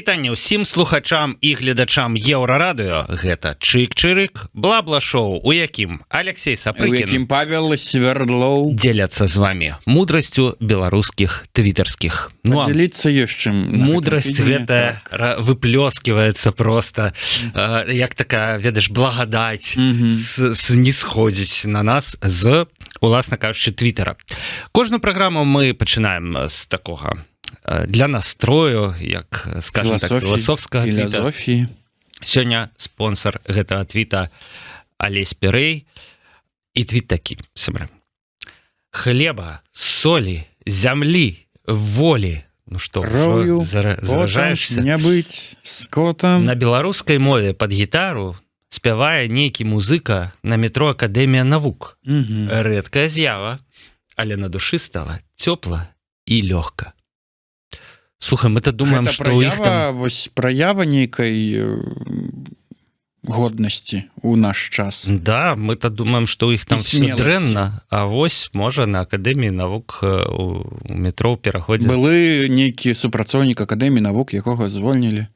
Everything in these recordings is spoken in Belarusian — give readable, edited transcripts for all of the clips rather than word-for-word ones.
Вітанне ўсім слухачам і гледачам Еўрарадыё. Гэта Чык-Чырык, бла-бла-шоу, у якім Алексей Сапрыкін, у якім Павел Свердлоў дзеляцца з вамі мудрасцю беларускіх твітарскіх. Ну, падзяліцца ёсць чым. Мудрасць гэта так выплёскиваецца просто, як такая, ведаеш, благадаць, снісходзіць на нас з, уласна кажучы, твітара. Кожную праграму мы пачынаем з такога для настрою, як, скажем так, філасофскага твіта. Сёння спонсор гэтага твіта Алесь Перэй. І твіт такі, сябры. Хлеба, солі, зямлі, волі. Ну што, заражаешься? Не быць скотам. На беларускай мове пад гітару спявае нейкі музыка на метро Акадэмія навук. Рэдкая з'ява, але на душы стала цёпла і лёгка. Слухай, мы-то думаем, гэта што ў іх там... Вось праява нейкай годнасці ў наш час. Да, мы-то думаем, што ў іх там все дрэнна, а вось, можа, на Акадэміі навук у метро ў пераходзе. Былы нейкі супрацоўнік Акадэміі навук, якога звольнілі.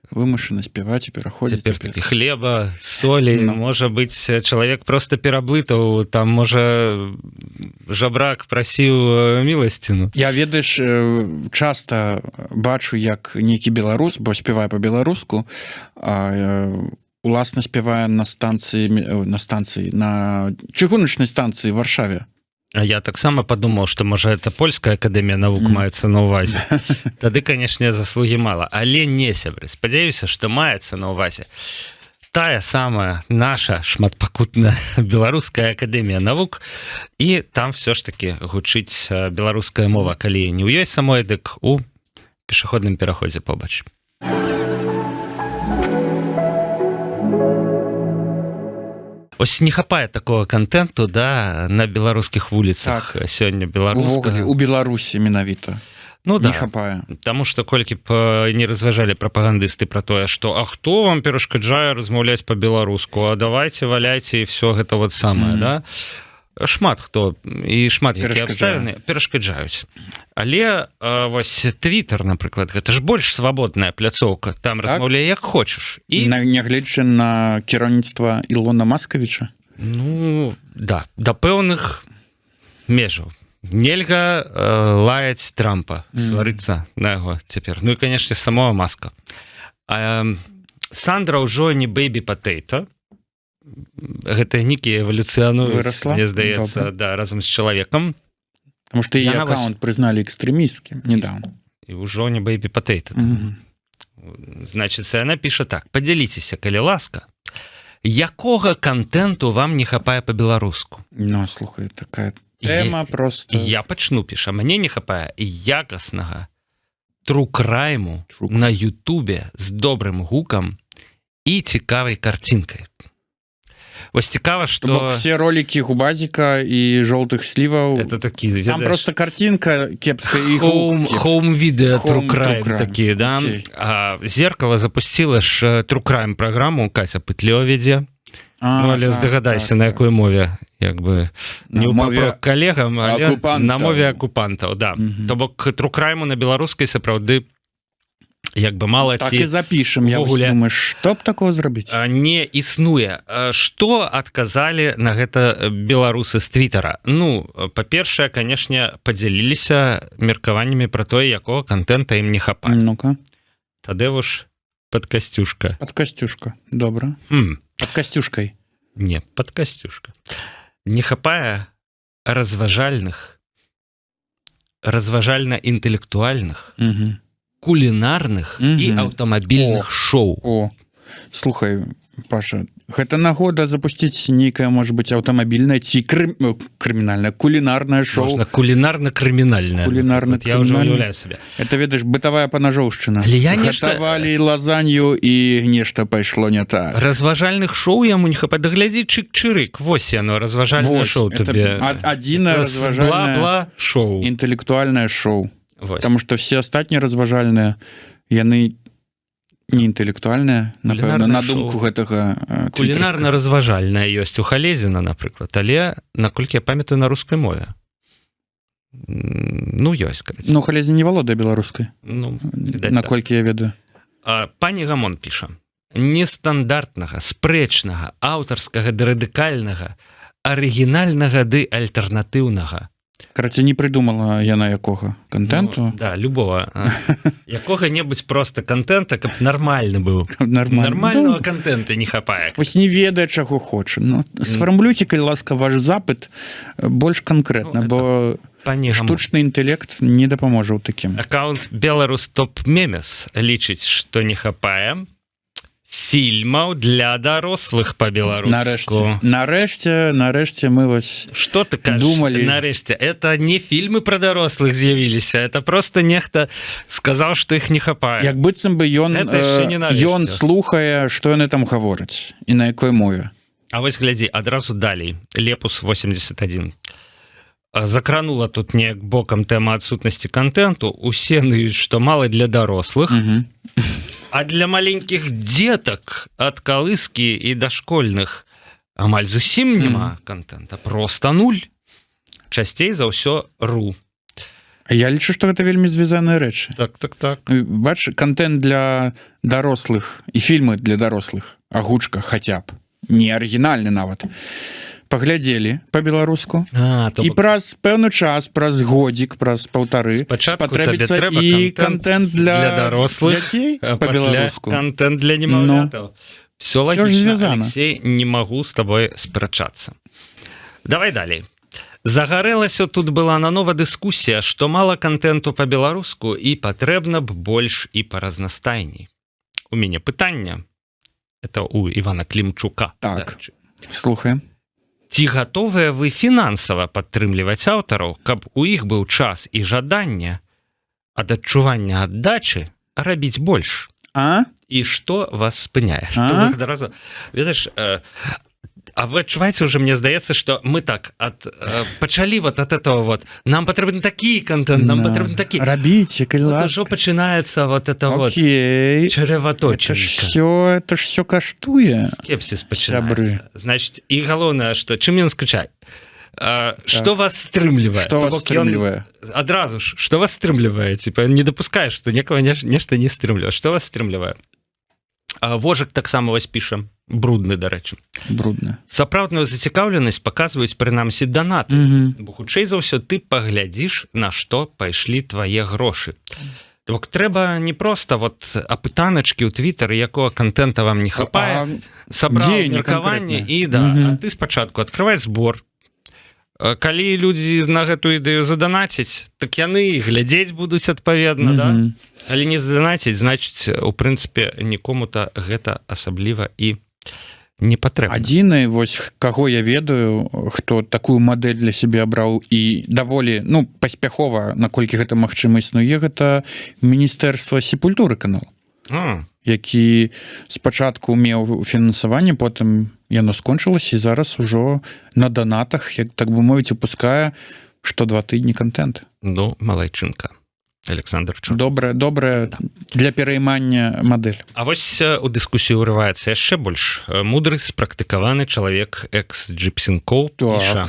Вымушаны спяваць і пераходзіць. Цяпер такі хлеба, солі, можа быць, чалавек проста пераблытаў, там, можа, жабрак прасіў міласціну. Я, ведаеш, часта бачу, як нейкі беларус, бо спявае па-беларуску, уласна спявае на чыгуначнай станцыі ў Варшаве. А я таксама падумаў, што, можа, это польская акадэмія навук маецца на ўвазе. Тады, канешне, заслугі мала. Але не, сябры. Спадзяюся, што маецца на ўвазе тая самая наша шматпакутная беларуская акадэмія навук, і там все ж таки гучыць беларуская мова, калі не ў ёй самой, дык у пешаходным пераходзе побач. Ось не хапае такого контенту, да, на беларускіх вуліцах так, сёння беларускага. У Беларусі менавіта. Ну да, не хапае. Таму што колькі б не разважалі прапагандысты пра тое, што а хто вам перашкаджае размаўляць па-беларуску, а давайце, валяйце, і все гэта вот самае, да? Шмат хто і шмат які абставіны перашкаджаюць. Але вось Твітер, напрыклад, гэта ж больш свабодная пляцоўка, там так? Размаўляй як хочаш. І нягледзячы на кіраўніцтва Ілона Маскавіча. Ну да, да пэўных межаў. Нельга лаяць Трампа, сварыцца на яго цяпер. Ну і, канешне, самого Маска. Сандра ўжо не бэйбі патэйта. Гэта нікі эвалюцыянуюць, мне здаецца, да, разам з чалавекам. Таму што і аккаунт прызналі экстрэмісцкім недавно. І ўжо не бэйбі патэйта. Значыцца, яна піша так: падзяліцеся, калі ласка, якога контенту вам не хапае па-беларуску? Ну, слухай, такая тэма просто... Я пачну, піша, мне не хапае якаснага тру-крайму на Ютубе з добрым гукам і цікавай карцінкай. Вось цікава, што... Все ролики Губазіка і жоўтых сліваў... Это такі, ведаеш... Там просто картинка кепская і гук кепскі. Хоум-відео тру-крайм такі, да? Зеркало запусціла ж тру-крайм праграму, Кася Пытлёва вядзе. Ну, але здагадайся, на якой мове, як бы, не ў папрок калегам, але на мове акупантаў, да. То бок тру-крайму на беларускай сапраўды як бы мала ці... Так і запішам, я думаю, што б такого зрабіць? Не існуе. Што адказалі на гэта беларусы з Твітара? Ну, па-першае, канешне, падзяліліся меркаваннямі пра тое, якога контента ім не хапае. Ну-ка. Тадеуш пад Касцюшка. Пад Касцюшка, добра. Пад Касцюшкай. Не, пад Касцюшка. Не хапае разважальна-інтэлектуальных, кулінарных і аўтамабільных шоу. О, слухай, Паша, гэта нагода запусціць нейкае, можа быць, аўтамабільнае ці крымінальнае, кулінарнае шоу. Можна кулінарна-крымінальнае. Кулінарна-крымінальнае. Я ўжо уяўляю сабе. Это, ведаеш, бытавая панажоўшчына. Гатавалі лазанью і нешта пайшло не так. Разважальных шоу яму не хапае. Да глядзі, Чык-Чырык, вось яно, разважальнае шоу табе. Адзінае разважальнае бла-бла-шоу. Інтэлектуальнае шоу. Таму што все астатнія разважальныя, яны не інтэлектуальная, напэўна, на думку гэтага кулінарна-разважальная ёсць у Халезіна, напрыклад, але наколькі я памятаю на рускай мове. Ну, ёсць, караць. Ну, Халезін не валодае беларускай, ну, наколькі я ведаю. Пані Гамон піша: нестандартнага, спрэчнага, аўтарскага ды радыкальнага, арыгінальнага ды альтэрнатыўнага. Караце, не придумала яна якога контенту. Ну, да, любого. Якога-небудзь просто контента, каб нормальны быў. Нормального контента не хапае. Вось не ведае, чаго хоча. Ну, сфармулюйте, калі ласка, ваш запыт больш канкрэтна, бо штучны інтэлект не дапаможа ў такім. Аккаунт Беларус Топ Мемес лічыць, што не хапае фільмаў для дарослых по-беларуску. Нарэшце мы вось что ты кажаш? Думалі. Нарэшце, это не фільмы про дарослых з'явіліся, это просто нехта сказаў, што іх не хапае. Як быццам бы ён слухае, што яны там гавораць і на якой мове. А вось глядзі, адразу далей. Лепус 81. Закранула тут неяк бокам тэма адсутнасці контенту. Усе наюць, што мала для дарослых. А для маленькіх дзетак ад калыскі і дашкольных амаль зусім няма контента, просто нуль. Часцей за ўсё ру. Я лічу, што гэта вельмі звязаныя рэчы. Так. Бач, контент для дарослых і фільмы для дарослых, агучка хаця б, не арыгінальны нават. Паглядзелі па-беларуску і праз пэўны час, праз годзік, праз паўтары спатрэбіцца і контент для дарослых, дзяцей па-беларуску, контент для немаўлятаў. Все логічна, Алексей, не магу з табой спрачацца. Давай далей. Загарэлася тут была нанова дыскусія, што мала контенту па-беларуску і патрэбна б больш і паразнастайней. У мяне пытанне, это у Івана Клімчука. Так, слухаем. Ці гатовыя вы фінансава падтрымліваць аўтараў, каб у іх быў час і жаданне ад адчування аддачы рабіць больш? І што вас спыняе? Ведаеш, а вы адчуваеце уже, мне здаецца, што мы так пачалі вот от этого вот, нам патрэбны такі контент, нам патрэбны такі. Рабіце, калі ласка. Ужо пачынаецца вот это вот чараваточненька. Это ж все каштуе. Скепсіс пачынаецца. Значит, і галоўнае, што чым ён скачае? Што вас стрымлівае? Што вас стрымлівае? Адразу ж, што вас стрымлівае? Типа, не дапускаеш, што некага нешта не стрымлівае. Што вас стрымлівае? Вожык таксама вось піша, брудны, дарэчы. Брудны. Сапраўдную зацікаўленасць паказваюць прынамсі данаты. Бо хутчэй за ўсё ты паглядзіш, на што пайшлі твае грошы. Так трэба не проста вот апытаначкі ў твітары, якога контента вам не хапае, сабраў меркаванне і а ты спачатку адкрывай збор. Калі людзі на гэтую ідэю заданаціць, так яны глядзець будуць адпаведна, да? Але не заданаціць, значыць, у прынцыпе, нікому-то гэта асабліва і не патрэбна. Адзіны, вось, каго я ведаю, хто такую мадэль для сябе абраў і даволі, паспяхова, наколькі гэта магчыма існуе, гэта Міністэрства сепультуры канал, які спачатку меў фінансаванне, потым яно скончылася і зараз ужо на данатах, як так бы мовіць, выпускае што 2 тыдні контент. Ну, малайчынка. Александр Чур. Добрая для пераймання мадэль. А вось у дыскусію ўрываецца яшчэ больш. Мудры спрактыкаваны чалавек экс-джипсінкоў піша.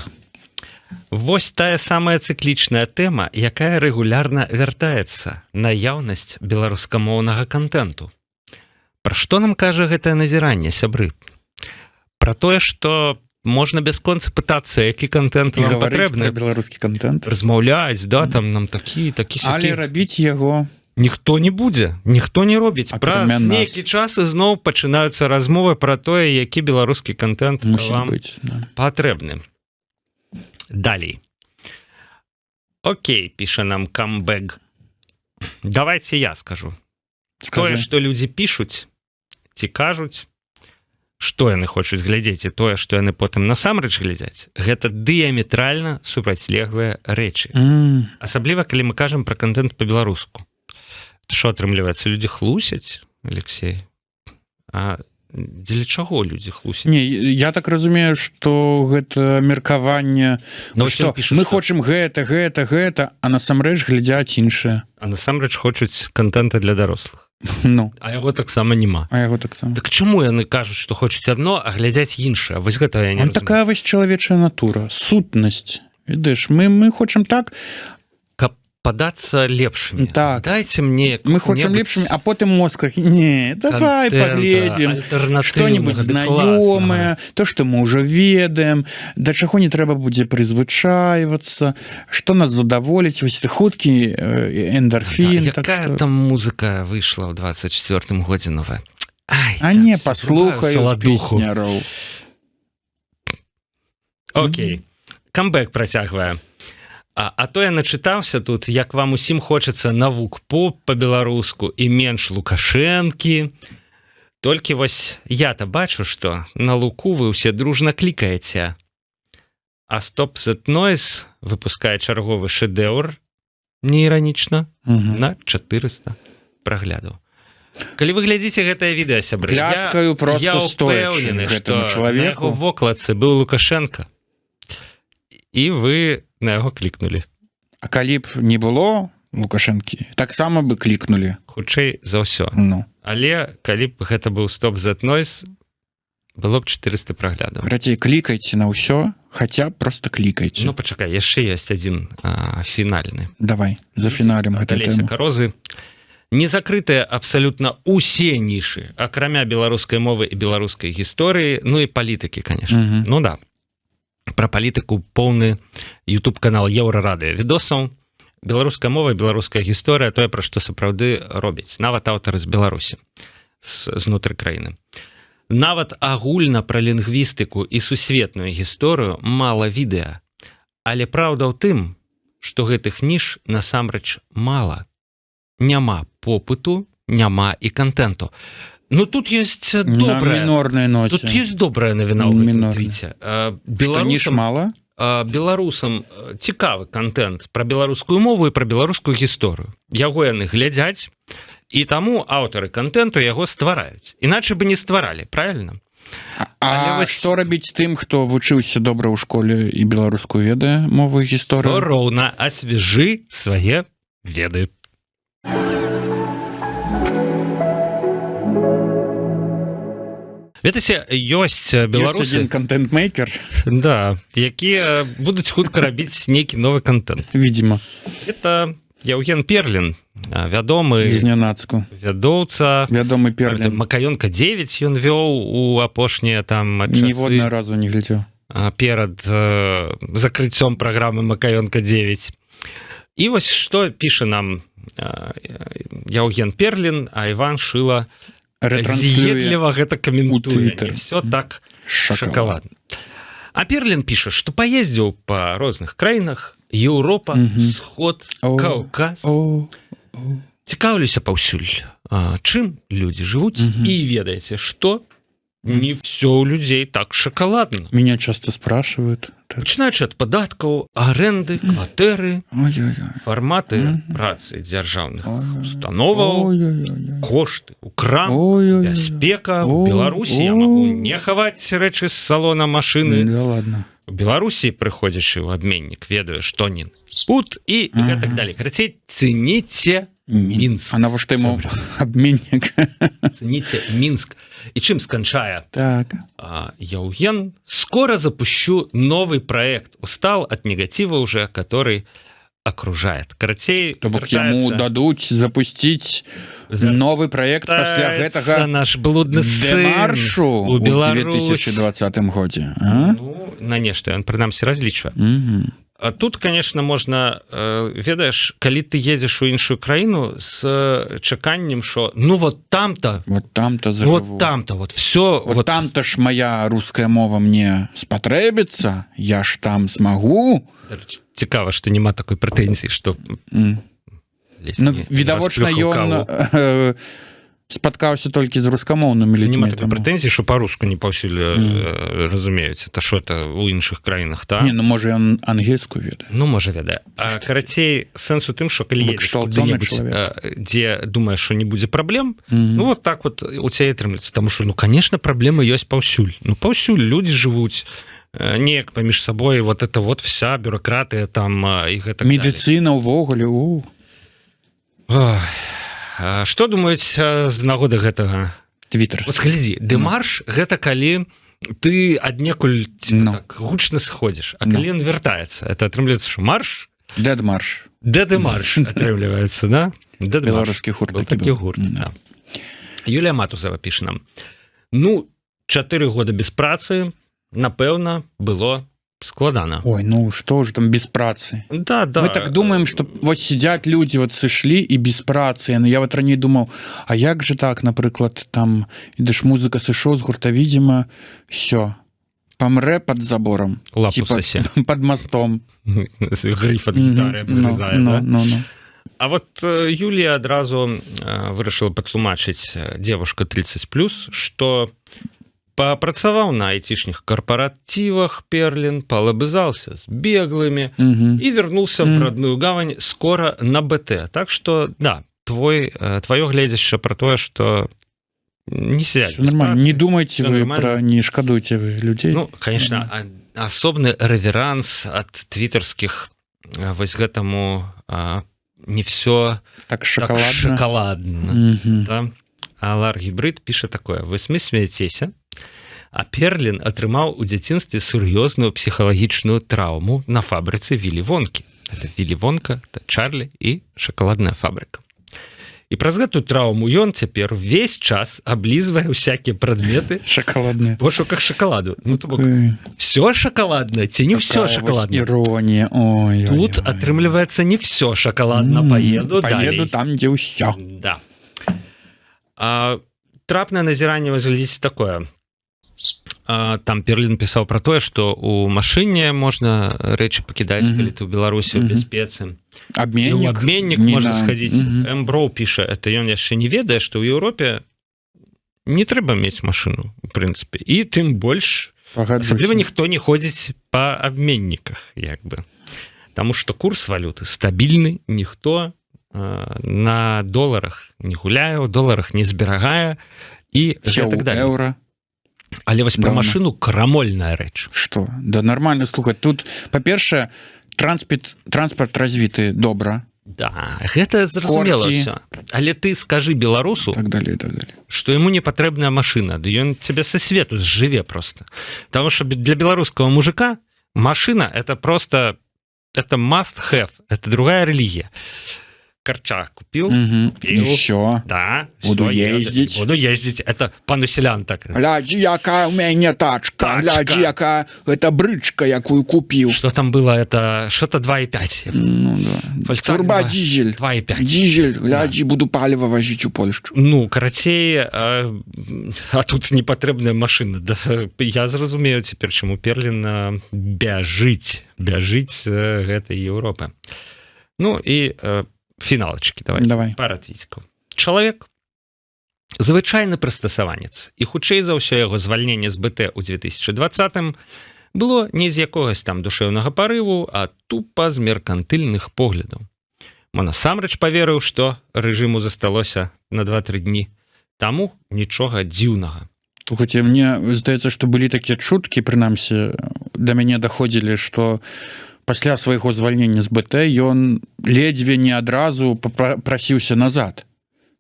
Вось тая самая цыклічная тэма, якая рэгулярна вяртаецца, наяўнасць беларускамоўнага контенту. Пра што нам кажа гэтае назіранне, сябры? Пра тое, што можна бясконца пытацца, які контент вам патрэбны. Беларускі контент. Размаўляць, да, там нам такі. Але рабіць яго ніхто не будзе, ніхто не робіць. Праз нейкі час ізноў пачынаюцца размовы пра тое, які беларускі контент вам патрэбны. Далей. Окей, піша нам камбэг. Давайте я скажу. Тое, што людзі пішуць, ці кажуць, што яны хочуць глядзець і тое, што яны потым насамрэч глядзяць, гэта дыяметральна супрацьлеглыя рэчы. Асабліва, калі мы кажам пра контент па-беларуску. Што атрымліваецца? Людзі хлусяць, Алексей? А дзеля чаго людзі хлусяць? Не, я так разумею, што гэта меркаванне, што мы хочам гэта, а насамрэч глядзяць іншае. А насамрэч хочуць контента для дарослых. А яго таксама няма. Так чаму яны кажуць, што хочуць адно, а глядзяць іншае? Вось гэта я не разумею. Такая вось чалавечая натура, сутнасць. Ведаеш, мы хочам так, падацца лепшымі. Так. Дайце мне Мы хочам лепшымі, а потым мозг не, давай паглядзім што-нибудь знаёмае, то што мы ўжо ведаем, да чаго не трэба будзе прызвычайвацца, што нас задаволіць, вось хуткі эндорфін. Якая там музыка выйшла ў 24-м годзе новая? А не, паслухаю песняроў. Окей, камбэк працягвае. А то я начытаўся тут, як вам усім хочацца навук по-беларуску і менш Лукашэнкі. Толькі вось я-то бачу, што на Луку вы ўсе дружна клікаеце. А Stop That Noise выпускае чарговы шэдэўр, неіранічна, на 400 праглядаў. Калі вы глядзіце гэтае відэа, сябры, я ўпэўнены, што на яго вокладцы быў Лукашенко. І вы на яго клікнулі. А калі б не было Лукашэнкі, таксама бы клікнулі. Хутчэй за ўсё. Але калі б гэта быў Stop That Noise, было б 400 праглядаў. Грацей, клікайце на ўсё, хаця просто клікайце. Ну, пачакай, яшчэ ёсць адзін фінальны. Давай, за фіналем гэтай тэмы. Карозы. Не закрытыя абсалютна ўсе нішы, акрамя беларускай мовы і беларускай гісторыі, ну і палітыкі, конечно. Ну да. Пра палітыку поўны YouTube-канал Еўрарадыё відосаў. Беларуская мова і беларуская гісторыя, тое, пра што сапраўды робяць. Нават аўтары з Беларусі, знутры краіны. Нават агульна пра лінгвістыку і сусветную гісторыю мала відэа. Але праўда ў тым, што гэтых ніш насамрэч мала. Няма попыту, няма і контенту. Ну, тут есть добрая... Тут есть добрая навіна ў гэтым твіце. Што ніж мала? Беларусам цікавы контент пра беларускую мову і пра беларускую гісторыю. Яго яны глядзяць, і таму аўтары контенту яго ствараюць. Іначай бы не стваралі, правильно? А што рабіць тым, хто вучыўся добра ў школе і беларускую ведае мову і гісторыю? То роўна асвежы свае веды. Ведаце, ёсць беларусы... Ёсць адзін контент-мейкер. Да, якія будуць хутка рабіць нейкі новы контент. Видимо. Это Яўген Перлін, вядомы... Знянацку. Вядоўца. Вядомы Перлін. Макаёнка 9 ён вёў у апошнія там часы. Ніводна разу не глядзеў. Перад закрыццём праграмы Макаёнка 9. І вось што піша нам Яўген Перлін, а Іван Шыла з'едліва гэта каментуе. Все так шакаладна. А Перлін піша, што паездзіў па розных краінах, Еўропа, Сход, Каўказ. Цікаўлюся паўсюль, чым людзі жывуць, і ведаеце, што не все у людей так шоколадно. Меня часто спрашивают. Начинаючи от податков, аренды, кватэры, форматы працы дзяржаўных установаў, кошты, украм, бяспека. У Беларусі я могу не хаваць рэчы з салона машины. Да ладно. У Беларусі, прыходзячы ў абменнік, ведаю, што не спут і так далее. Карацей, цэніце Мінск. А навошта яму абменнік? Цэніце Мінск. І чым сканчае? Так. Яўген, скоро запущу новый проект. Устал от негатива уже, который окружает. Карацей, то бок яму дадуць запусціць новый проект пасля гэтага наш блудны дэмаршу у Беларусі 2020 годзе. Ну, на нешта, ён прынамсі разлічвае. А тут, конечно, можна, ведаеш, калі ты едзеш у іншую краіну з чаканнем, що ну вот там-то зажыву. Вот там-то, вот все. Вот там-то ж моя руская мова мне спатрэбіцца, я ж там смогу. Цікава, што няма такой прэтэнзіі, што... Ну, відавочна, ён... спаткаўся толькі з рускамоўнымі людзьмі. Нема такой прэтэнзіі, што па-руску не паўсюль разумеюць. Это што это ў іншых краінах, так? Не, ну можа ён ангельскую ведае. Ну, можа ведае. А карацей, сэнс у тым, што калі едзеш куды-небудзь, дзе думаеш, што не будзе праблем, ну вот так вот у цябе атрымліваецца. Таму што, ну, конечно, праблемы ёсць паўсюль. Ну, паўсюль людзі жывуць неяк паміж сабой, вот это вот вся бюрократыя там і гэтак далее. Медыцына ўвогуле, Што думаюць з нагоды гэтага? Твиттер. Вот глядзі, дэмарш гэта калі ты аднекуль так гучна сходзіш, а калі ён вяртаецца, это атрымліваецца, што марш? Дэдмарш. Дэды марш атрымліваецца, да? Беларускі гурт такі гурт, да. Юлія Матузава піша нам: ну, 4 года без працы, напэўна, было складана. Ой, ну что же там без працы? Да. Мы так думаем, что вот сидят люди, вот сышлі и без працы. Но я вот раней думал, а як же так, напрыклад, там ідеш музыка сышоў з гурта, видимо, все, помре под забором. Лапу типа, сосе. под мостом. Гриф от гитары обрезает, да? Ну. А вот Юлия адразу вырашила патлумачыць, девушка 30+, что папрацаваў на айтишных корпоративах Перлин, полобызался с беглыми и вернулся в родную гавань скоро на БТ. Так что, да, твое глядзяще про то, что не сядь. Нормально. Не думайте вы про, не шкадуйте вы людей. Ну, конечно, асобны реверанс от твиттерских вось гэтаму не все так шоколадно. Шоколадно. Да? А Лар Гибрид пишет такое: вы смеецеся, а Перлин атрымаў у дзяцінстве сур'ёзную псіхалагічную траўму на фабрыцы Вілі Вонкі. Это Вілі Вонка, это Чарлі і шакаладная фабрыка. І праз гэтую траўму ён цяпер увесь час аблізвае ўсякія прадметы шоколадные в пошуках шоколаду. Ну, то бок, все шоколадное, ці не все шоколадное? Ирония. Ой, тут атрымліваецца не все шоколадно. Поеду далей. Там, где ўсё. Да. Трапное назіранне выглядзіць такое. Там Перлин писал про то, что у машине можно рэчы пакідаць, калі ты ў Беларусі ў бяспецы. Обменник можно сходить. Эмброу піша, это ён яшчэ не ведае, что ў Еўропе не трэба мець машину, в принципе. І тым больш, асабліва ніхто не ходзіць по обменниках, як бы. Потому что курс валюты стабільны, ніхто на доларах не гуляе, у доларах не зберагае і так далее. Еўра. Але вось про машину крамольная рэч. Что? Да нормально, слухай, тут, па-першае, транспорт развіты добра. Да, гэта зразумела ўсё. Але ты скажы беларусу, так далее. Что ему не патрэбная машина, да ён цябе со свету сжыве просто. Потому что для белорусского мужика машина это просто, это must have, это другая религия. Корчак купил, купил. Еще. Да. Буду ездить. Это пан Усілян так. Глядзі, якая у мяне тачка. Глядзі, якая это брычка, якую купил. Что там было? Это что-то 2,5. Ну да. Турбо дизель. 2,5. Дизель. Глядзі, буду паліва возить у Польшу. Ну, карацей, а тут непотребная машина. Да, я зразумею теперь, чему Перлин бяжыць гэтай Европы. Ну и фіналачкі, давай. Пара твіцікаў. Чалавек звычайны прыстасаванец, і хутчэй за ўсё яго звальненне з БТ ў 2020 было не з якогось там душэўнага парыву, а тупа з меркантыльных поглядаў. Мо насамрэч паверыў, што рэжыму засталося на 2-3 дні. Таму нічога дзіўнага. Слухайте, мне здаецца, што былі такія чуткі, прынамсі, да мяне даходзілі, што пасля свайго звальнення з БТ ён ледзьве не адразу прасіўся назад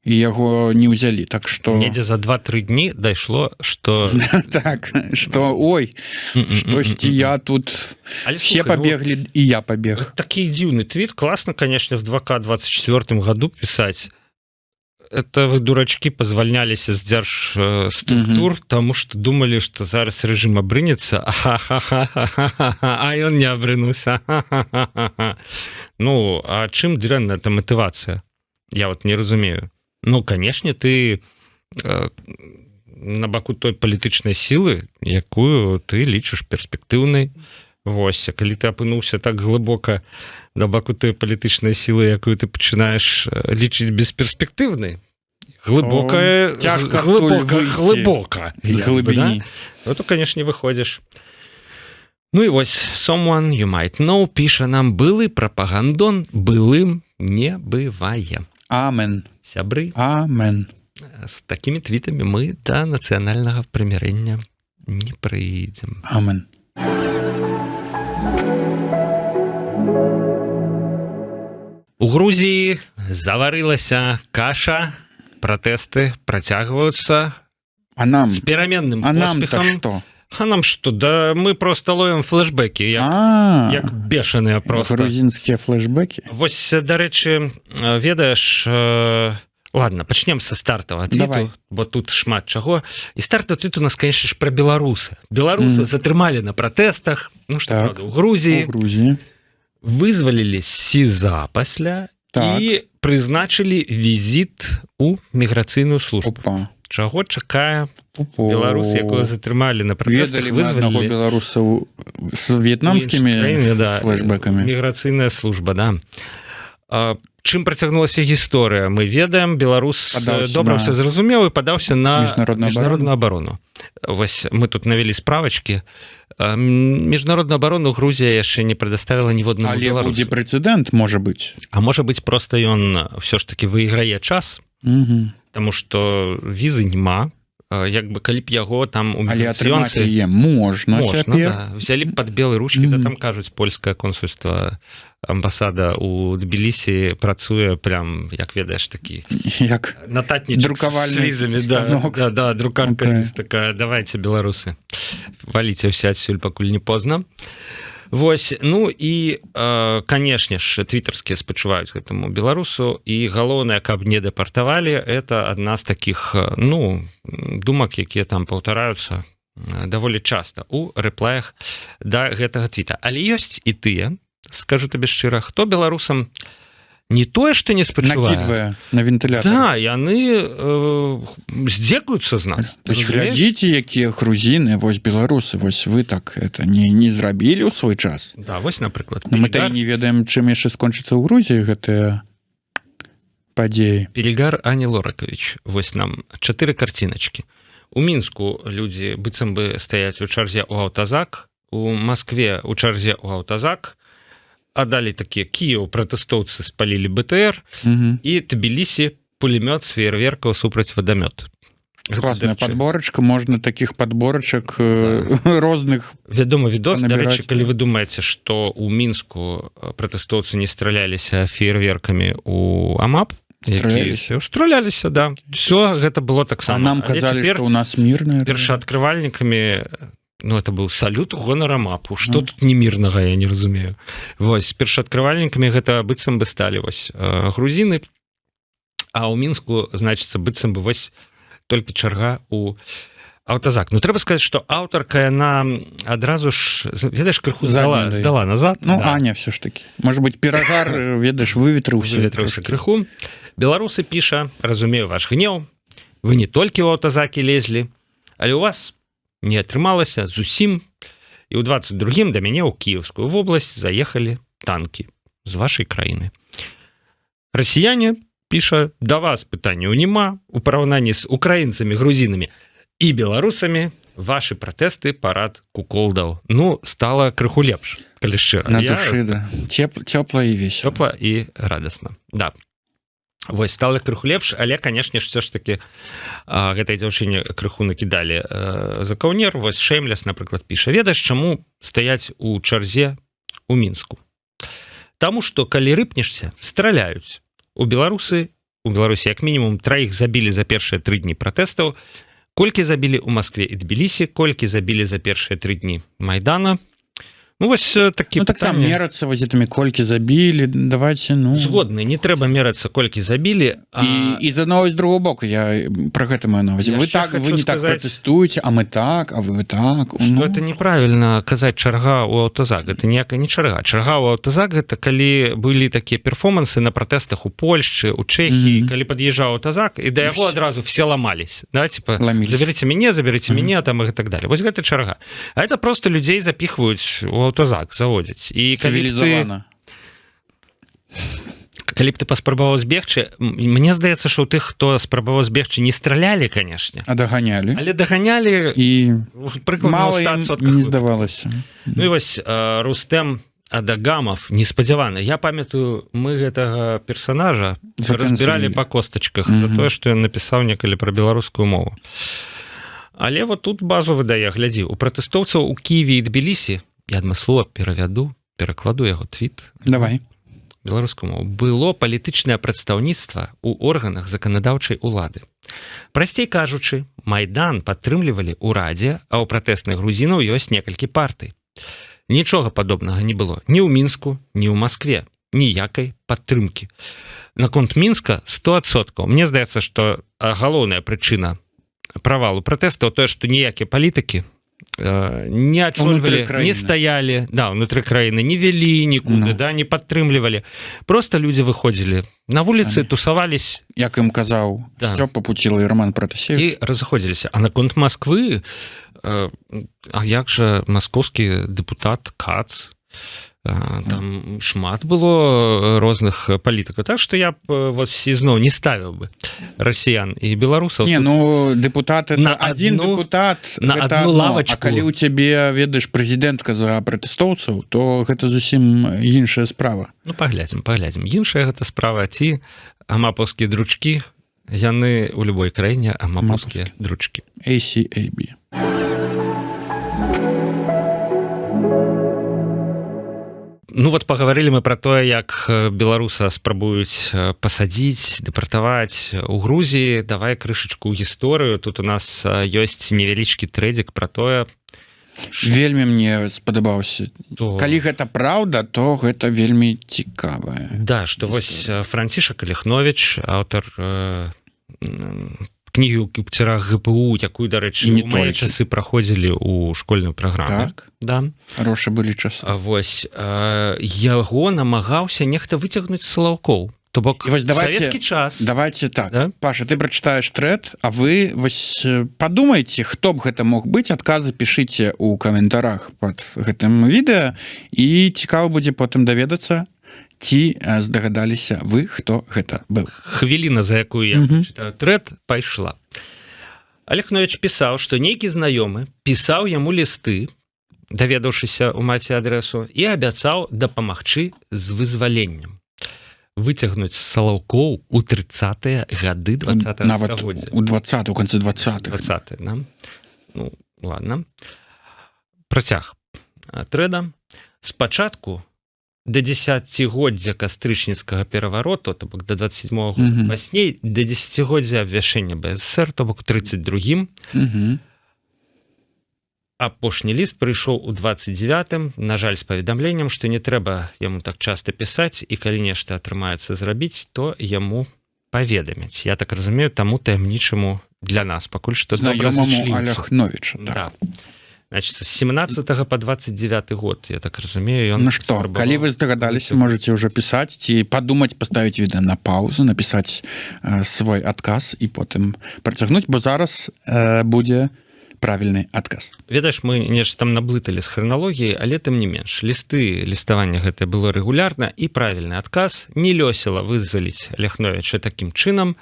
і яго не ўзялі, так што недзе за 2-3 дні дайшло, што так, што ой, штосьці я тут все пабеглі і я пабег. Такі дзіўны твіт, класна, конечно, в 2024 году пісаць. Это вы, дурачки, позвольнялись из держструктур, потому что думали, что зараз режим обрынется, а он не обрынуся. Ну, а чым дрэнна эта мотивация? Я вот не разумею. Ну, конечно, ты на баку той палітычнай сілы, якую ты лічыш перспектыўнай. Вось, калі ты апынуўся так глыбока на баку той палітычнай сілы, якую ты пачынаеш лічыць бесперспектыўнай, глыбока з глыбіні, да? То, конечно, не выходзіш. Ну і вось, someone you might know піша нам: былы прапагандон былым не бывае. Амен. Сябры. Амен. З такімі твітамі мы да нацыянальнага прымірэння не прыйдзем. Амен. У Грузіі заварылася каша, пратэсты працягваюцца з пераменным поспехам. А нам что, да мы просто ловим флешбеки, як бешаныя просто. Грузінскія флешбеки. Вось, дарэчы, ведаеш, ладно, пачнем са стартавага твіту, бо тут шмат чаго. І стартавы твіт у нас, конечно ж, пра беларусы. Беларусы затрымалі на пратэстах, ну што, так, правда, у Грузіі. Вызвалілі СІЗА пасля і прызначылі візіт у міграцыйную службу. Чаго чакае беларус, якого затрымалі на пратэстах, вызвалілі беларусаў з в'етнамскімі флешбэкамі. Міграцыйная служба, да. Чым працягнулася гісторыя, мы ведаем, беларус добра ўсё зразумеў і падаўся на міжнародную абарону. Вось мы тут навялі справачкі. Міжнародную абарону Грузія яшчэ не прадоставіла ніводнаму беларусу. Але будзе прэцэдэнт, можа быць. А можа быць, проста ён ўсё ж таки выйграе час, таму што візы няма, як бы калі б яго там у міграцыёнцы можна, да. Взялі б пад белыя ручкі, да там кажуць, польскае консульства, амбасада у Тбілісі працуе прям, як ведаеш, такі нататнічак з візамі, да, друкарка такая, давайте, беларусы, валіце ўсе адсюль, пакуль не позна. Вось, ну і, канешне ж, твітарскія спачуваюць гэтаму беларусу, і галоўнае, каб не дэпартавалі, это адна з такіх, ну, думак, якія там паўтараюцца даволі часта у рэплаях да гэтага твіта. Але ёсць і тыя, скажу табе шчыра, хто беларусам не тое, што не спачувае, накідвае на вентылятор. Да, яны здзекуюцца з нас. То есть глядзіце, якія грузіны, вось беларусы, вось вы так это не зрабілі ў свой час. Да, вось, напрыклад, мы не ведаем, чым яшчэ скончыцца ў Грузіі гэтыя падзеі. Перегар Ані Лоракавіч, вось нам 4 карціначкі. У Мінску людзі быццам бы стаяць у чарзе ў аўтазак, у Маскве у чарзе ў аўтазак, а далей такія Кіеў пратэстоўцы спалілі БТР, і Тбілісі пулемёт з феерверкаў супраць вадамёт. Класная падборачка, можна такіх падборачак розных. Вядомы відос, дарэчы, калі вы думаеце, што ў Мінску пратэстоўцы не страляліся феерверкамі у АМАП, страляліся, да. Все гэта было таксама. А нам казалі, што ў нас мірныя. Першааткрывальнікамі, ну, это быў салют гонара МАПу. Што тут немірнага, я не разумею. Вось, першааткрывальнікамі гэта быццам бы сталі вось грузіны, а ў Мінску, значыцца, быццам бы вось толькі чарга у аўтазак. Ну, трэба сказаць, што аўтарка, яна адразу ж, ведаеш, крыху здала назад. Ну, да. Аня все ж таки. Может быть, перагар, ведаеш, выветрыўся крыху. Беларусы піша, разумею ваш гнеў, вы не толькі ў аўтазакі лезлі, але у вас не атрымалася зусім, і ў 22-м да мяне ў Кіеўскую вобласць заехалі танкі з вашай краіны. Расіяне, піша, да вас пытанняў няма, у параўнанні з украінцамі, грузінамі і беларусамі вашы пратэсты парад куколдаў. Ну, стала крыху лепш, калі шчыра. На душы, да. Цёпла і весела. Цёпла і радасна, да. Вось, стала крыху лепш, але, канешне ж, все ж таки гэтай дзяўчыне крыху накідалі за каўнер. Вось Шеймлес, напрыклад, піша, ведаеш, чаму стаяць у чарзе у Мінску? Таму што, калі рыпнешся, страляюць. У Беларусі як мінімум 3 забілі за першыя 3 дні пратэстаў, колькі забілі ў Маскве і Тбілісі, колькі забілі за першыя 3 дні Майдана. Ну, вось такі пытанні. Так мерацца вось гэтымі, колькі забілі, давайте, ну... Згодны, не трэба мерацца, колькі забілі. І з аднаго і з другого боку, я пра гэта маю на ўвазе. Вы не так пратэстуеце, а мы так, а вы так. Што это неправільна казаць чарга ў аўтазак. Гэта ніякая не чарга. Чарга ў аўтазак, гэта калі былі такія перформансы на пратэстах у Польшчы, у Чэхіі, калі пад'язджаў аўтазак, і да яго адразу все ламались. Да, типа, заберите мяне, там і так далее. Вось гэта чарга. А это просто людзей запіхваюць у аўтазак, заводзяць. І цывілізавана. Калі б ты паспрабаваў збегчы, мне здаецца, што ў тых, хто спрабаваў збегчы, не стралялі, канешне. А даганялі. Але даганялі і мала ім не здавалася. Ну і вось Рустэм Адагамов, неспадзявана. Я памятаю, мы гэтага персонажа разбіралі па костачках за тое, што ён напісаў некалі пра беларускую мову. Але вот тут базу выдае, глядзі, у пратэстоўцаў у Кіеве і Тбілісі, я адмыслова перакладу яго твіт. Давай. Беларускую мову. Было палітычнае прадстаўніцтва ў органах заканадаўчай улады. Прасцей кажучы, Майдан падтрымлівалі ў радзе, а ў пратэсных грузінаў ёсць некалькі партый. Нічога падобнага не было ні ў Мінску, ні ў Маскве, ніякай падтрымкі. Наконт Мінска 100%. Мне здаецца, што галоўная прычына правалу пратэстаў тое, што ніякія палітыкі не ачольвалі, не стаялі, да, ўнутры краіны, не вялі нікуды, да, не падтрымлівалі. Просто людзі выходзілі на вуліцы, тусавались. Як ім казаў, да. Стёпа Пуціла і Роман Пратасевіч. І разыходзіліся. А наконт Масквы, а як жа маскоўскі дэпутат Кац, там шмат было розных палітыкаў, так што я б вот зноў не ставіў бы расіян і беларусаў. Не, ну дэпутат это адзін дэпутат на адну лавачку. А калі ў цябе ведаеш прэзідэнтка за пратэстоўцаў, то гэта зусім іншая справа. Ну паглядзім. Іншая гэта справа, ці амапаўскія дручкі, яны ў любой краіне амапаўскія дручкі. ACAB. Ну вот паговорили мы про тое, як беларуса спрабуюць пасадзіць, дэпартаваць у Грузіі. Давай крышачку гісторыю. Тут у нас ёсць невялічкі трэдзік про тое. Вельмі мне спадабаўся. Калі гэта праўда, то гэта вельмі цікавае. Да, што вось Францішак Алехновіч, аўтар кнігі ў кіпцерах ГПУ, якую, дарэчы, у мае часы праходзілі ў школьную праграму. Так, да. Хорошыя былі часы. Вось, яго намагаўся нехта выцягнуць з Салаўкоў. То бок, савецкі час. Давайте так. Да? Паша, ты прачытаеш трэд, а вы вось падумайце, хто б гэта мог быць, адказы пішыце ў каментарах пад гэтым відэа, і цікава будзе потым даведацца, ці здагадаліся вы, хто гэта быў. Хвіліна, за якую я чытаю трэд, пайшла. Алехновіч пісаў, што нейкі знаёмы пісаў яму лісты, даведаўшыся ў маці адрэсу, і абяцаў дапамагчы з вызваленнем. Выцягнуць з Салаўкоў у 30-е гады 20-го стагоддзя. У 20-х, у канцы 20-х. 20-е, да? Ну, ладно. Працяг трэда. Спачатку до 10-годдзя кастрычніцкага перавароту, то бок до 27-го года, пазней до 10-годдзя абвяшчэння БССР, то бок у 32-м. Апошні ліст прыйшоў у 29-м, на жаль, з паведамленнем, што не трэба яму так часта пісаць, і калі нешта атрымаецца зрабіць, то яму паведамяць. Я так разумею, таму таямнічаму для нас пакуль што знаёмаму Алехновічу. Да. Значит, с 17 по 29 год, я так разумею, он... Ну что, калі вы здагадаліся, можете уже писать, ці подумать, поставить відэо на паузу, написать свой адказ і потым працягнуць, бо зараз будзе правільны адказ. Ведаеш, мы нешта там наблыталі з храналогіі, але тым не менш. Ліставанне гэта было рэгулярна, і правільны адказ не лёсіла вызваліць Алехновіча такім чынам,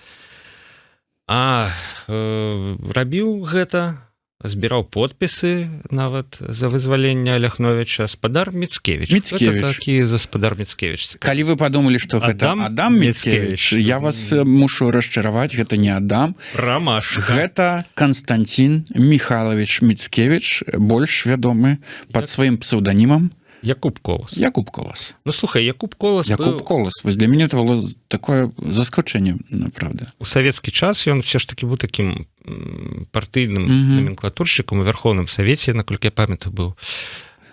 а рабіў гэта... збіраў подпісы нават за вызваленне Алехновіча спадар Міцкевіч. Гэта такі гаспадар Міцкевіч. Калі вы падумалі, што гэта Адам Міцкевіч, я вас мушу расчараваць, гэта не Адам. Рамашка. Гэта Константин Михайлович Міцкевіч, больш вядомы пад сваім псеўданімам Якуб Колас. Якуб Колас. Ну, слухай, Якуб Колас Якуб Колас. Вось для мяне это было такое заскочэнне, правда. У савецкі час ён все ж таки быў такім партыйным номенклатуршчыкам у Верховным Савеце, наколькі я памятаю, быў.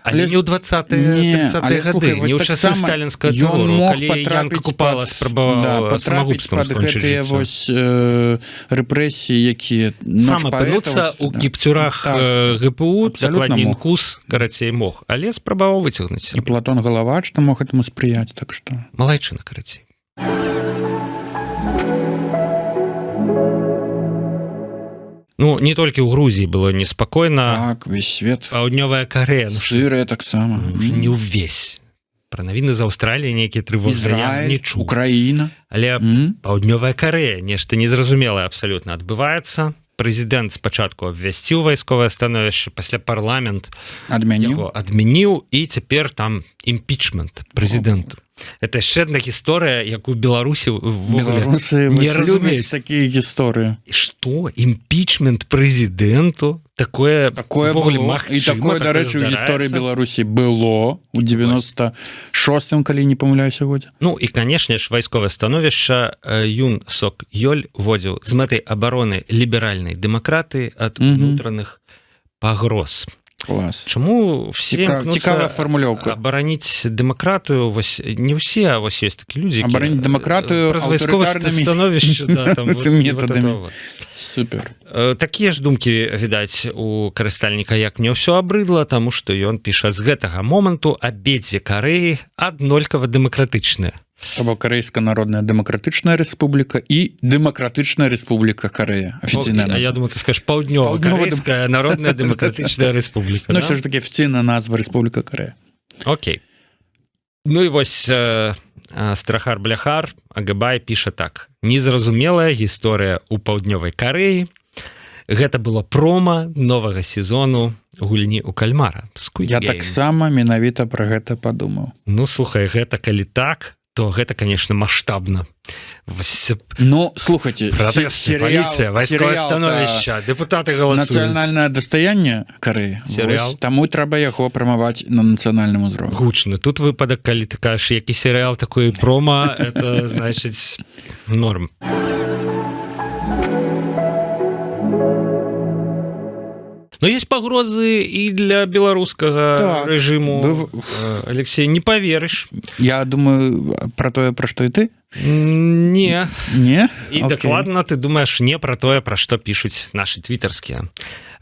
Але не ў 20-е, 30-е гады, не ў часы сталінскага тэрору, калі Янка Купала спрабаваў самагубствам скончыць жыццё. Вось рэпрэсіі, якія сам апынуцца ў кіпцюрах ГПУ, дакладней КУС, карацей, мог, але спрабаваў выцягнуць. І Платон Галавач там мог этому спрыяць, так што... Малайчына, карацей. Ну, не толькі ў Грузіі было неспакойна. Так, весь свет. Паўднёвая Карэя. Сырыя таксама. Не ўвесь. Пра навіны з Аўстраліі нейкія трывожныя я не чуў. Украіна. Але Паўднёвая Карэя, нешта незразумелае абсалютна адбываецца. Прэзідэнт спачатку абвясціў вайсковае становішча, пасля парламент яго адмяніў, і цяпер там імпічмент прэзідэнту. это яшчэ адна гісторыя, якую беларусы Беларусы не любяць разумеюць. такія гісторыі. Што імпічмент прэзідэнту такое Такое было. І такое, дарэчы, у гісторыі Беларусі было у 96-м, калі не памыляюся годзе. Ну і, канешне ж, вайсковае становішча Юн Сок Ёль вводзіў з мэтай абароны ліберальнай дэмакраты ад унутраных пагроз. Клас. Чаму все цікавая фармулёўка. Абараніць дэмакратыю, вось не ўсе, а вось ёсць такія людзі, абараніць дэмакратыю праз вайсковае становішча, да, там метадамі. Супер. Такія ж думкі, відаць, у карыстальніка, як мне ўсё абрыдла, таму што ён піша: з гэтага моманту абедзве Карэі аднолькава дэмакратычныя. Або Карэйская народная дэмакратычная рэспубліка і дэмакратычная рэспубліка Карэя. Афіцыйная назва. Я думаю, ты скажаш паўднёва-карэйская народная дэмакратычная рэспубліка. Ну, ўсё ж такі афіцыйная назва Рэспубліка Карэя. Окей. Ну і вось Страхар-Бляхар Агабай піша так: незразумелая гісторыя ў паўднёвай Карэі. Гэта было прома новага сезону гульні ў кальмара. Я таксама менавіта пра гэта падумаў. Ну, слухай, гэта калі так, то гэта, конечно, маштабна. Ну, слухайте, полиция, вайсковае становішча, депутаты галасуюць. Нацыянальнае дастаянне Карэі. Серыял. Таму трэба яго прамаваць на нацыянальным узроўні. Гучна. Тут выпадак, калі ты кажаш, які серыял, такой прома, это, значыць, норм. Но есть пагрозы і для беларускага рэжыму. Алексей, не поверыш. Я думаю пра тое, пра што і ты? Не. Не? І дакладна ты думаеш не пра тое, пра што пішуць нашы твітарскія.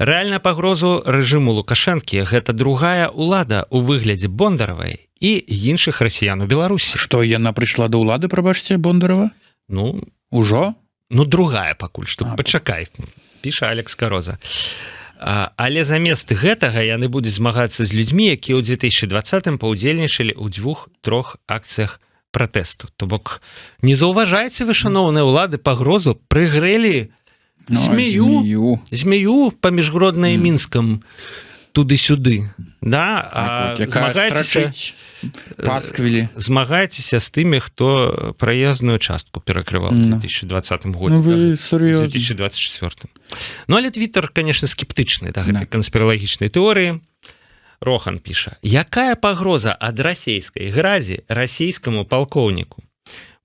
Рэальная пагрозу рэжыму Лукашэнкі — гэта другая ўлада ў выглядзе Бондаравай і іншых расіян у Беларусі. Што, яна прыйшла да ўлады, прабачце, Бондарова? Ну, ужо? Ну, другая пакуль што. Пачакай, піша Алекс Кароза. Але замест гэтага яны будуць змагацца з людзьмі, якія ў 2020-м паўдзельнічалі ў 2-3 акцыях пратэсту. То бок, не заўважаеце вы, шаноўныя ўлады, пагрозу? Прыгрэлі змею паміж Гродна і Мінскам туды-сюды. Да? Змагайцеся з тымі, хто праезную частку перакрываў у 2020 годзе, 2024. Ну, але Твиттер, конечно, скептычны да гэтай канспіралагічнай тэорыі. Рохан піша: якая пагроза ад расійскай гразі расійскаму палкоўніку?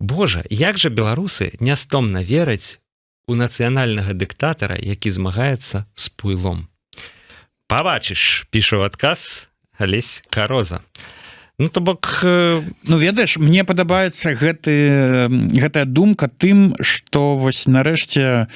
Божа, як жа беларусы нястомна вераць у нацыянальнага дыктатара, які змагаецца з пуйлом. Пабачыш, пішу адказ Алесь Кароза. Ну, то бок... Ну, ведаеш, мне падабаецца гэтая думка тым, што вось нарэшце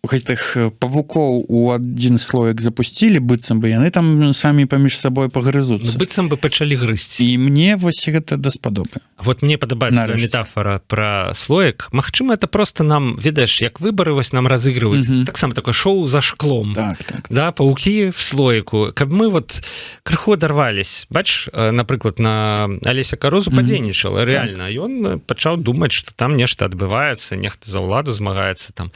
гэтых павукоў у адзін слоек запусцілі, быццам бы яны там самі паміж сабой пагрызуцца. Быццам бы пачалі грызці. І мне вось гэта даспадобы. Вот мне падабаецца метафора пра слоек. Магчыма, это просто нам, ведаеш, як выбары вось нам разыгрываюць. Таксама такое шоу за шклом. Так. Да, паукі в слоіку. Каб мы вот крыху адарвались. Бач, напрыклад, на Алеся Карозу падзейнічала. Рэальна. Ён пачаў думаць, што там нешта адбываецца, нехта за ўладу змагаецца там.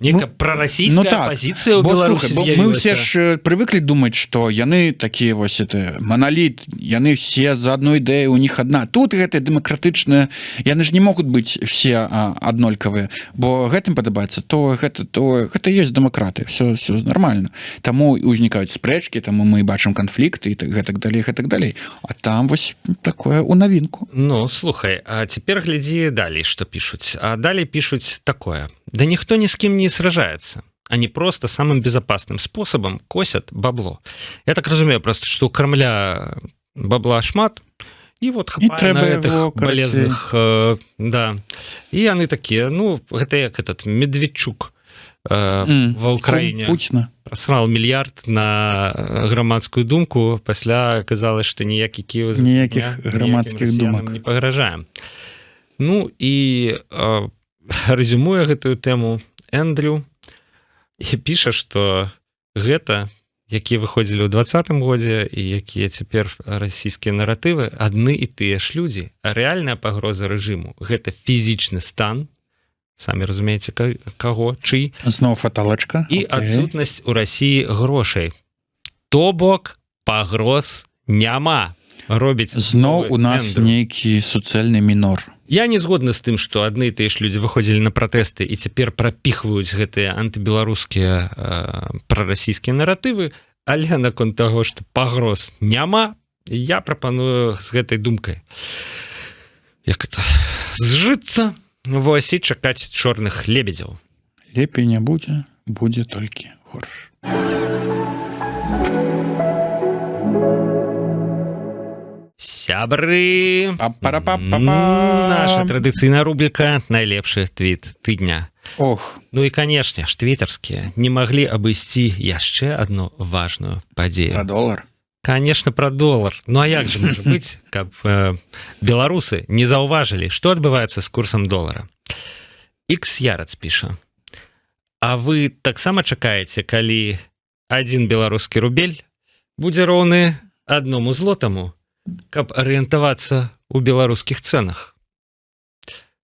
Нейка прарасійская апазіцыя ў Беларусі з'явілася. Мы ўсе ж прывыклі думаць, што яны такія вось маналіт, яны все за адну ідэю, у них адна. Тут гэтая дэмакратычная, яны ж не могуць быць все аднолькавыя, бо гэтым падабаецца гэта ёсць дэмакраты, все нормально. Таму узнікаюць спрэчкі, таму мы бачым канфлікты і гэтак далей. А там вось такое у навінку. Ну, слухай, а цяпер глядзі далей, што пішуць. А далей пішуць такое: да ніхто ні з кім не сражаецца. Они просто самым безопасным способом косят бабло. Я так разумею просто, что у Кремля бабла шмат, и вот хапае на этих болезных, да. И они такие, ну, это як этот Медведчук в Украине просрал миллиард на громадскую думку, пасля оказалось, что ніякіх громадских думок не пагражаем. Ну, и резюмуя гэтую тему, Эндрю і піша, што гэта, якія выходзілі ў 2020 годзе і якія цяпер расійскія наратывы, адны і тыя ж людзі. А рэальная пагроза рэжыму — гэта фізічны стан, самі разумееце, каго, чый. Зноў фаталачка. І адсутнасць у Расіі грошай. То бок пагроз няма. робіць зноў у нас эндру. нейкі суцэльны мінор. Я не згодны з тым, што адны і тыя ж людзі выходзілі на пратэсты і цяпер прапіхваюць гэтыя антыбеларускія прарасійскія наратывы, але наконт таго, што пагроз няма, я прапаную з гэтай думкай як это зжыцца, вось, і чакаць чорных лебедзяў. Лепей не будзе, будзе толькі горш. Сябры, Па-па-па-па-па. наша традыцыйная рубрика «Найлепшы твіт тыдня». Ох, Ну і, канешне ж, твітарскія не маглі абысці яшчэ одну важную падзею. пра долар. Конечно, про доллар. Ну а як же можа быць, каб беларусы не заўважылі, што адбываецца з курсам долара? X-Ярац піша: а вы таксама чакаеце, калі один беларускі рубель будзе роўны адному злотаму, каб арыентавацца ў беларускіх цэнах?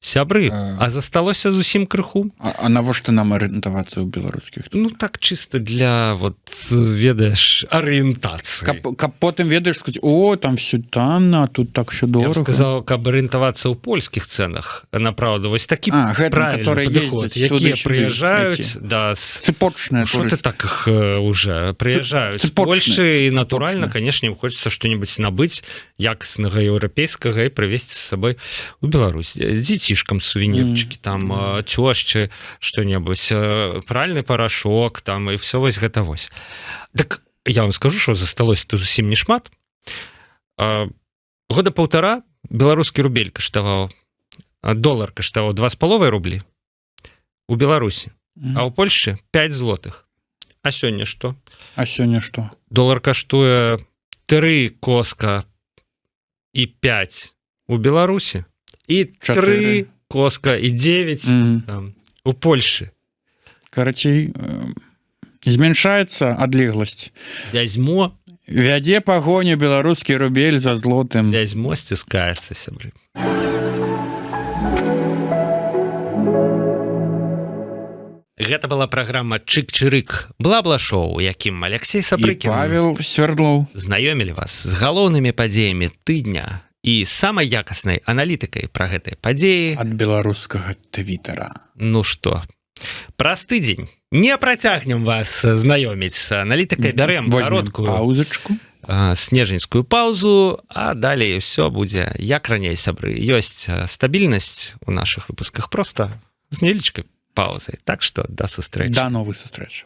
Сябры, а засталося зусім крыху. А навошта нам арыентавацца ў беларускіх? Ну так чисто для, вот, ведаеш, арыентацыі. Каб потым ведаеш сказаць, о, там все танна, тут так все Я дорага. б сказаў, каб арыентавацца ў польскіх цэнах, направду, вось такі гэтым, правільны которые падыход, ездзяць якія туды-сюды, прыязджаюць, эти да, цепочныя что ты турысты. так их уже прыязджаюць з Цепочныя, Польшчы, і натуральна, цепочныя. канешне, ім хочацца што-небудзь набыць якаснага еўрапейскага і прывезці з сабой у Беларусь. Дзецішкам сувенірчыкі, там цёшчы, што-небудзь, пральны парашок, там, і все вось гэта вось. Так я вам скажу, што засталося-то зусім не шмат. Года паўтара беларускі рубель каштаваў, долар каштаваў 2,5 рублі у Беларусі, а ў Польшчы 5 злотых. А сёння што? А сёння што? Долар каштуе 3 коска і 5 у Беларусі і 3 коска і 9 там, у Польшчы. Карацей, змяншаецца адлегласць. Вязьмо Вядзе пагоню беларускі рубель за злотым. сціскаецца, сябры. Гэта была праграма «Чык-чырык» бла-бла-шоу, у якім Алексей І Сапрыкін Павел Свердлоў знаёмілі вас з галоўнымі падзеямі тыдня і самай якаснай аналітыкай пра гэтыя падзеі ад беларускага твіттера. Ну што, праз тыдзень не працягнем вас знаёміць з аналітыкай, бярэм кароткую паузачку, снежаньскую паузу, а далей ўсё будзе як раней, сябры. Ёсць стабільнасць у нашых выпусках, проста з невялічкай паузай. Так што да сустрэчы. Да новых сустрэч.